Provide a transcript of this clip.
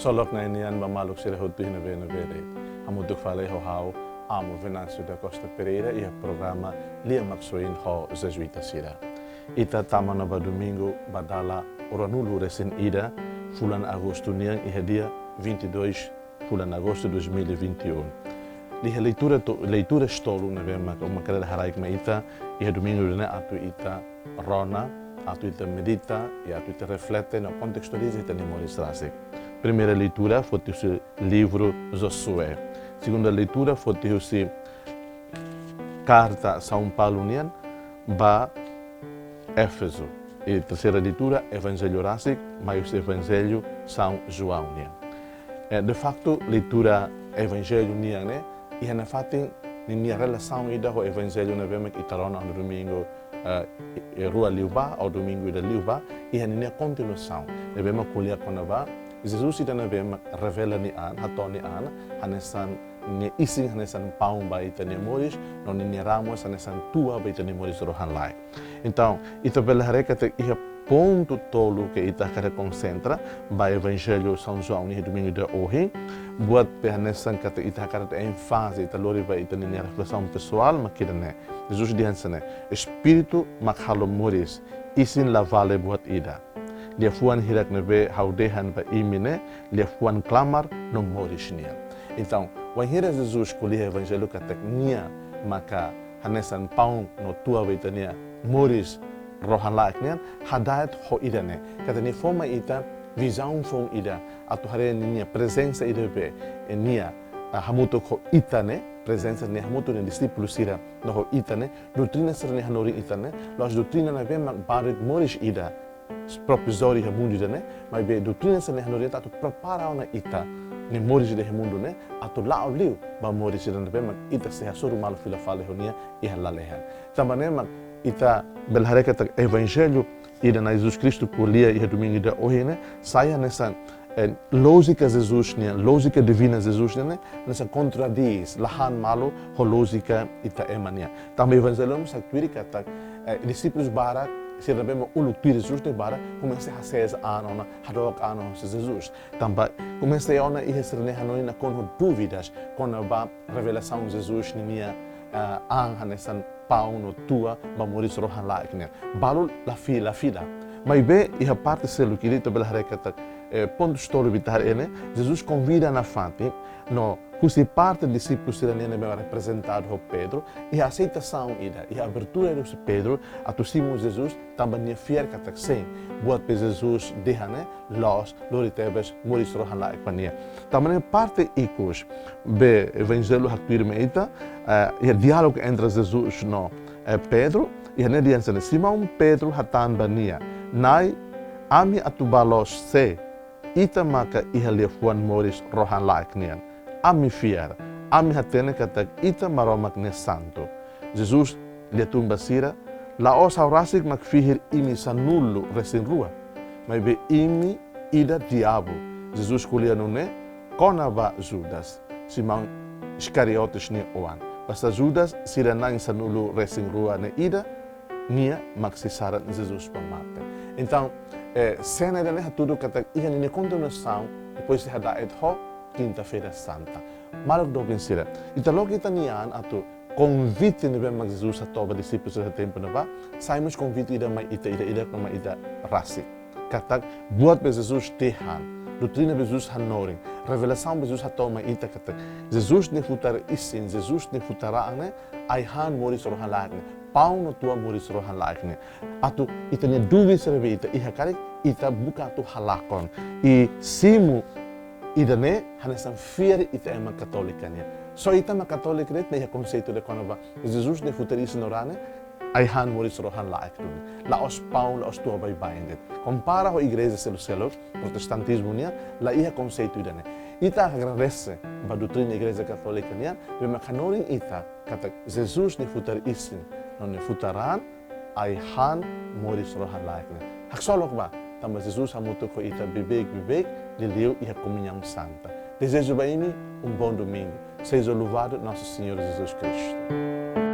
solok na inian mamaluk sira hotu hina vena vere. Hamutuk falei ho hau amo Venâncio da Costa Pereira e o programa Lia Maxoin ho Jesuita sira. Ita tamana ba domingo badala oranulu recém ida fulan agosto nian e dia 22 fulan agosto 2021. Liha leitura stolu na vema uma kada haraik ma ita e domingo na atu ita rona atu ita medita e atu ita reflete no contextualiza ita memoris rasik. Primeira leitura foi o livro Josué. Segunda leitura foi o carta São Paulo nian ba Éfeso. E terceira leitura Evangelho rasik, mas o Evangelho São João nian. De facto leitura Evangelho nian né e na fatin ni minha relação ida com o Evangelho na vemos que itarona no domingo rua Liuba ou domingo da Liuba e a minha continuação na vemos colher quando vai Jesus ida na vemos revela ni an hatoni an hanesan ni ising hanesan pau ba ita ni moris no ni ramos hanesan tua ba ita ni moris rohan lai. Então ita bela hareka te ia ponto tolo que ita quer concentra ba Evangelho São João ni domingo da hoje buat pehanesan kata ita quer ênfase ita lori ba ita ni reflexão pessoal makira ne Jesus dihansane espírito makhalo moris isin la vale buat ida dia fuan hirak nebe haudehan ba imine dia fuan clamar no moris nia. Então wan hira Jesus kuliah Evangelho kata nia maka hanesan pau no tua ba ita nia moris rohan laiknian hadayat ho ida ne kata ni forma ita visão fong ida atu hare nia presença ida be nia hamuto ho ita ne presença ne hamuto ne discípulo sira no ho ita ne doutrina sira ne hanori ita ne los doutrina na be mak barit moris ida propisori hamundo ida ne mas be doutrina sira ne hanori atu prepara na ita ne moris de hamundo ne atu lao liu ba moris ida ne be mak ita se hasuru mal fila fale honia e halalehan tamane mak ita belhareka tak Evangelho ida na Jesus Cristo colia e domingo da hoje né saia nessa lógica Jesus né lógica divina Jesus né nessa contradiz lahan malo ho lógica ita emania também Evangelho sa tuirica tak discípulos bara se rebemos ulu tuiri Jesus de bara comece a ser anona hadok anon Jesus também comece a ona e reserne hanoi com dúvidas com a revelação Jesus nia hanesan pau no tua mamoris rohan laiknya balu la fila mas be e a parte selo que dito bela recata ponto histórico vitar ele Jesus convida na fante no cusi parte discípulos siraniane bem representado o Pedro e a aceitação ida e a abertura do Pedro a tu Simão Jesus também ne fier kata sem buat pe Jesus dehane los loritebes moris rohan laiknya também parte icos be evangelho hakir meita e diálogo entre Jesus no Pedro e a nediança Simão Pedro hatan bania nai ami atubalos se ita maka ihalefuan moris rohan laiknian ami fiar ami hatene kata ita maromak ne santo Jesus dia tumba sira la os aurasik mak fihir imi sanullu resin rua mas be imi ida diabo Jesus kulia nune konava Judas Simão Iscariotes ne oan basta Judas sira nang sanullu resin rua ne ida nia maxisarat Jesus pamate. Então cena dele tudo que ia nem continuação depois de hadait ho quinta-feira santa malok do pensira então logo kita nian atu convite ne bem Jesus a toba discípulos do tempo na ba saímos convite ida mai ida como ida rasi kata buat be Jesus tehan doutrina be Jesus hanoring revelação be Jesus hatoma ita kata Jesus ne futar isin Jesus ne futara ne ai han moris rohan lakne pau no tua moris rohan lakne atu ita ne duvi serve ita iha kare ita buka tu halakon e simu ida ne hanesan fier ita ema katolikania so ita ma katolik net ne conceito de quando Jesus ne futar isin orane ai han moris rohan lakne la os pau la os tua bai bainet compara ho igreja selo protestantismo nia la iha conceito ida ne ita agradece ba doutrina igreja católica nia be makanoring ita kata Jesus ne futar isin non ne futaran ai han moris rohan laikne haksolok ba também Jesus hamuto ko ita bibek de leu e a comunhão santa desejo bem bom domingo seja louvado nosso Senhor Jesus Cristo.